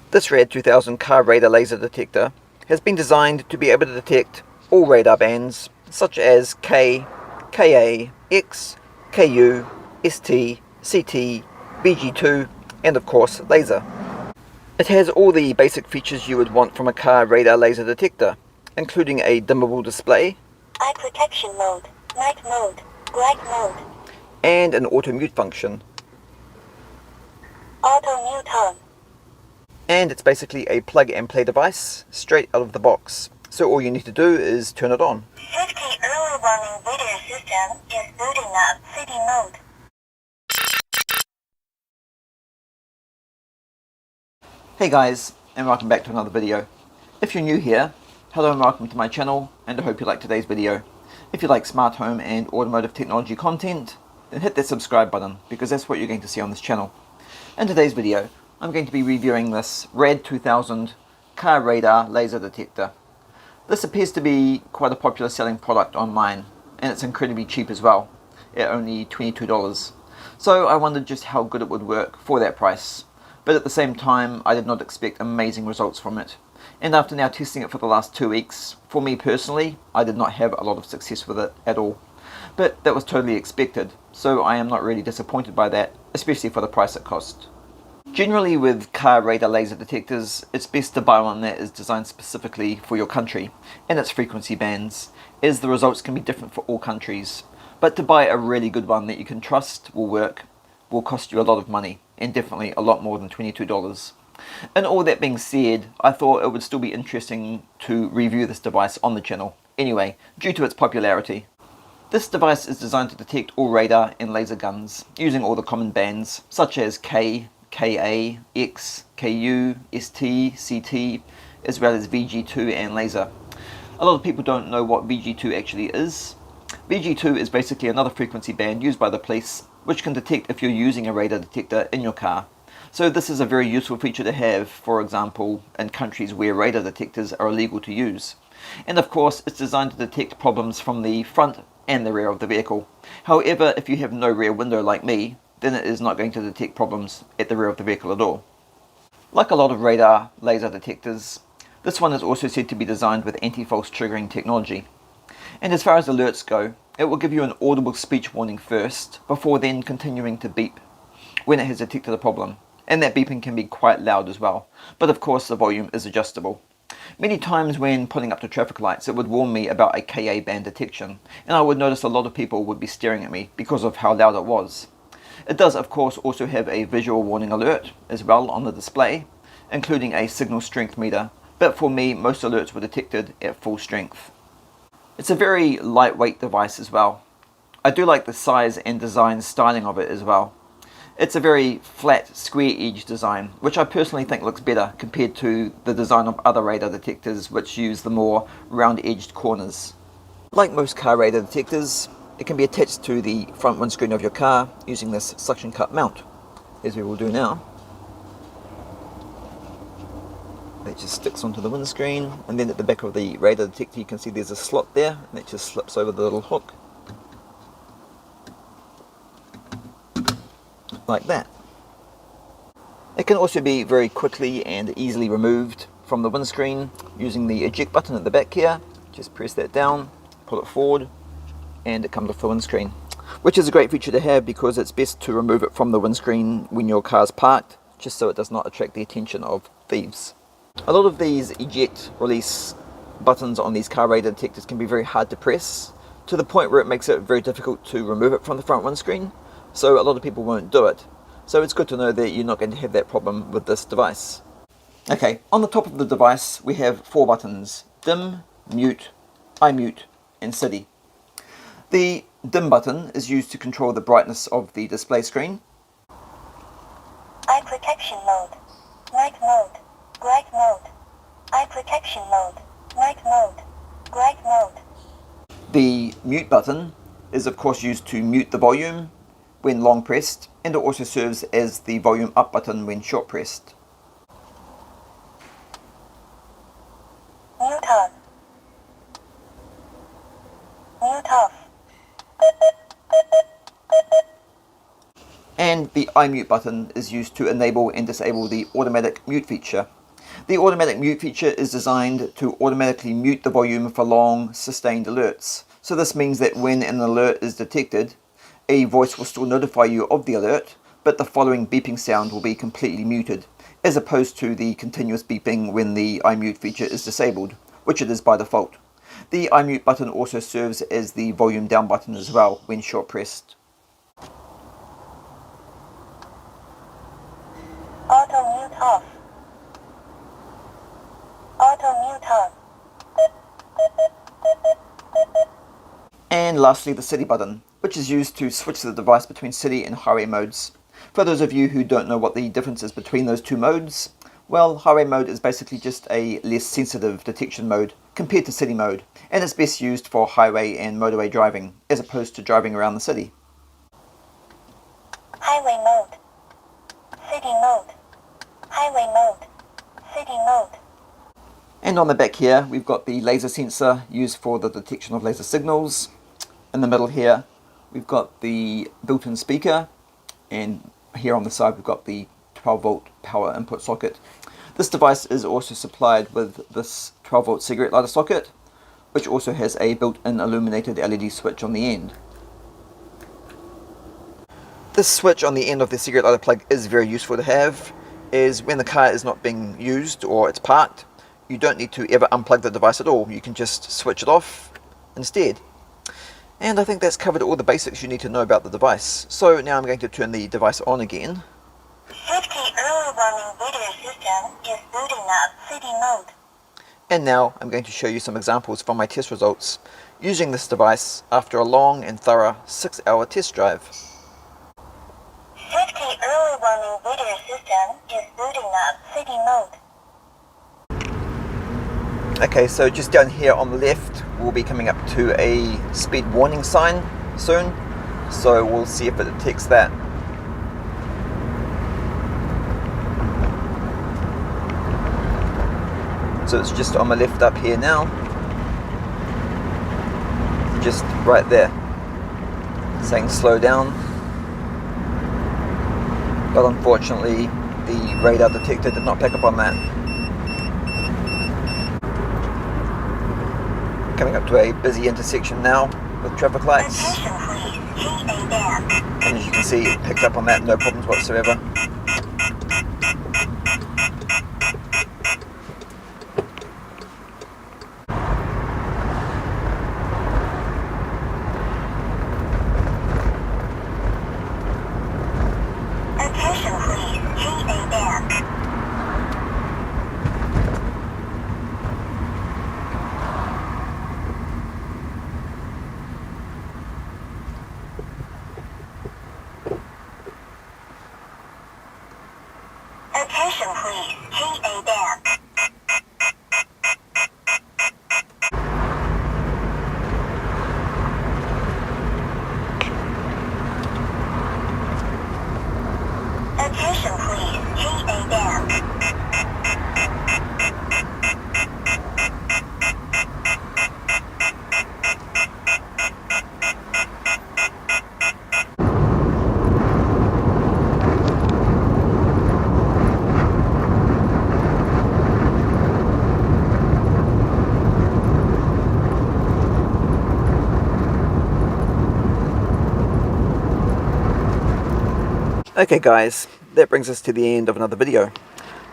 This RAD2000 Car Radar Laser Detector has been designed to be able to detect all radar bands such as K, Ka, X, Ku, ST, CT, BG2 and of course laser. It has all the basic features you would want from a car radar laser detector, including a dimmable display, eye protection mode, night mode, bright mode, and an auto mute function. auto mute on. And it's basically a plug and play device straight out of the box. So all you need to do is turn it on. Safety early warning video system is booting up city mode. Hey guys, and welcome back to another video. If you're new here, hello and welcome to my channel, and I hope you like today's video. If you like smart home and automotive technology content, then hit that subscribe button, because that's what you're going to see on this channel. In today's video, I'm going to be reviewing this RAD2000 Car Radar Laser Detector. This appears to be quite a popular selling product online, and it's incredibly cheap as well, at only $22. So I wondered just how good it would work for that price. But at the same time, I did not expect amazing results from it. And after now testing it for the last 2 weeks, for me personally, I did not have a lot of success with it at all. But that was totally expected, so I am not really disappointed by that, especially for the price it cost. Generally with car radar laser detectors, it's best to buy one that is designed specifically for your country and its frequency bands, as the results can be different for all countries. But to buy a really good one that you can trust will work will cost you a lot of money, and definitely a lot more than $22. And all that being said, I thought it would still be interesting to review this device on the channel, anyway, due to its popularity. This device is designed to detect all radar and laser guns, using all the common bands, such as K, Ka, X, Ku, ST, CT, as well as VG2 and laser. A lot of people don't know what VG2 actually is. VG2 is basically another frequency band used by the police, which can detect if you're using a radar detector in your car. So this is a very useful feature to have, for example, in countries where radar detectors are illegal to use. And of course, it's designed to detect problems from the front and the rear of the vehicle. However, if you have no rear window like me, then it is not going to detect problems at the rear of the vehicle at all. Like a lot of radar laser detectors, this one is also said to be designed with anti-false triggering technology. And as far as alerts go, it will give you an audible speech warning first, before then continuing to beep when it has detected a problem. And that beeping can be quite loud as well, but of course the volume is adjustable. Many times when pulling up to traffic lights, it would warn me about a Ka band detection, and I would notice a lot of people would be staring at me because of how loud it was. It does of course also have a visual warning alert as well on the display, including a signal strength meter, but for me most alerts were detected at full strength. It's a very lightweight device as well. I do like the size and design styling of it as well. It's a very flat, square edge design, which I personally think looks better compared to the design of other radar detectors which use the more round edged corners. Like most car radar detectors, it can be attached to the front windscreen of your car using this suction cup mount, as we will do now. It just sticks onto the windscreen, and then at the back of the radar detector you can see there's a slot there, and it just slips over the little hook, like that. It can also be very quickly and easily removed from the windscreen using the eject button at the back here. Just press that down, pull it forward, and it comes off the windscreen, which is a great feature to have because it's best to remove it from the windscreen when your car's parked, just so it does not attract the attention of thieves. A lot of these eject release buttons on these car radar detectors can be very hard to press, to the point where it makes it very difficult to remove it from the front windscreen, so a lot of people won't do it. So it's good to know that you're not going to have that problem with this device. Okay, on the top of the device we have 4 buttons: dim, mute, iMute, and city. The dim button is used to control the brightness of the display screen. Eye protection mode, night mode, bright mode, eye protection mode, night mode, bright mode. The mute button is of course used to mute the volume when long pressed, and it also serves as the volume up button when short pressed. Mute on. Mute off. And the iMute button is used to enable and disable the automatic mute feature The automatic mute feature is designed to automatically mute the volume for long, sustained alerts. So this means that when an alert is detected, a voice will still notify you of the alert, but the following beeping sound will be completely muted, as opposed to the continuous beeping when the iMute feature is disabled, which it is by default. The iMute button also serves as the volume down button as well when short pressed. Auto mute off. Auto mute on. And lastly, the city button, which is used to switch the device between city and highway modes. For those of you who don't know what the difference is between those two modes, well, highway mode is basically just a less sensitive detection mode compared to city mode, and it's best used for highway and motorway driving, as opposed to driving around the city. Highway mode. City mode. Highway mode. City mode. And on the back here, we've got the laser sensor used for the detection of laser signals. In the middle here, we've got the built-in speaker, and here on the side we've got the 12-volt power input socket. This device is also supplied with this 12-volt cigarette lighter socket, which also has a built-in illuminated LED switch on the end. This switch on the end of the cigarette lighter plug is very useful to have, as when the car is not being used or it's parked, you don't need to ever unplug the device at all. You can just switch it off instead. And I think that's covered all the basics you need to know about the device. So now I'm going to turn the device on again. Safety early warning video system is booting up city mode. And now I'm going to show you some examples from my test results using this device after a long and thorough 6-hour test drive. Safety early warning video system is booting up city mode. Okay, so just down here on the left, we'll be coming up to a speed warning sign soon. So we'll see if it detects that. So it's just on my left up here now. Just right there. Saying slow down. But unfortunately, the radar detector did not pick up on that. Coming up to a busy intersection now with traffic lights. Attention please, GA. And as you can see, it picked up on that, no problems whatsoever. Attention please, GA. Attention please, GA. Attention please, GA. Okay guys, that brings us to the end of another video.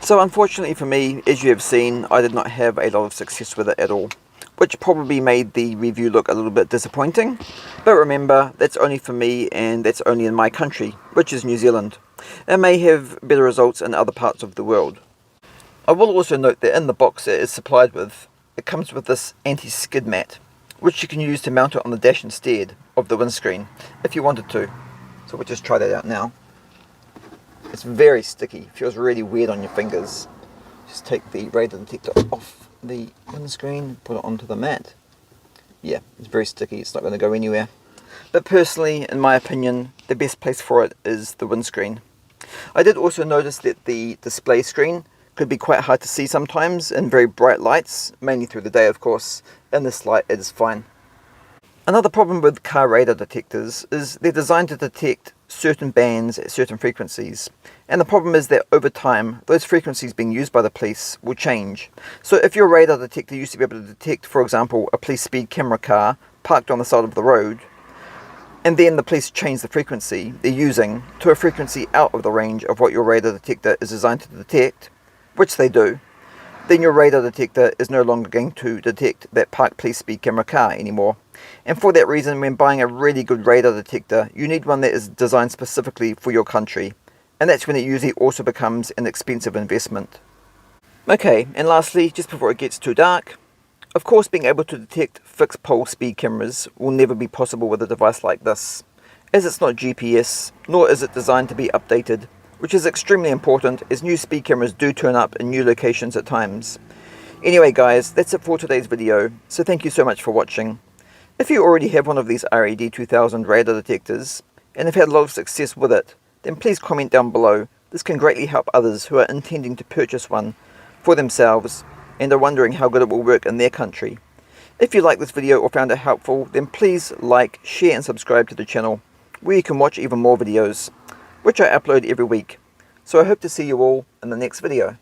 So unfortunately for me, as you have seen, I did not have a lot of success with it at all, which probably made the review look a little bit disappointing. But remember, that's only for me and that's only in my country, which is New Zealand. It may have better results in other parts of the world. I will also note that in the box it is supplied with, it comes with this anti-skid mat, which you can use to mount it on the dash instead of the windscreen, if you wanted to. So we'll just try that out now. It's very sticky, feels really weird on your fingers. Just take the radar detector off the windscreen, put it onto the mat. Yeah, it's very sticky, it's not going to go anywhere. But personally, in my opinion, the best place for it is the windscreen. I did also notice that the display screen could be quite hard to see sometimes in very bright lights, mainly through the day of course. In this light it is fine. Another problem with car radar detectors is they're designed to detect certain bands at certain frequencies. And the problem is that over time, those frequencies being used by the police will change. So if your radar detector used to be able to detect, for example, a police speed camera car parked on the side of the road, and then the police change the frequency they're using to a frequency out of the range of what your radar detector is designed to detect, which they do, then your radar detector is no longer going to detect that parked police speed camera car anymore. And for that reason, when buying a really good radar detector, you need one that is designed specifically for your country. And that's when it usually also becomes an expensive investment. Okay, and lastly, just before it gets too dark, of course being able to detect fixed pole speed cameras will never be possible with a device like this, as it's not GPS, nor is it designed to be updated, which is extremely important as new speed cameras do turn up in new locations at times. Anyway guys, that's it for today's video, so thank you so much for watching. If you already have one of these RAD2000 radar detectors, and have had a lot of success with it, then please comment down below. This can greatly help others who are intending to purchase one for themselves and are wondering how good it will work in their country. If you liked this video or found it helpful, then please like, share and subscribe to the channel, where you can watch even more videos, which I upload every week. So I hope to see you all in the next video.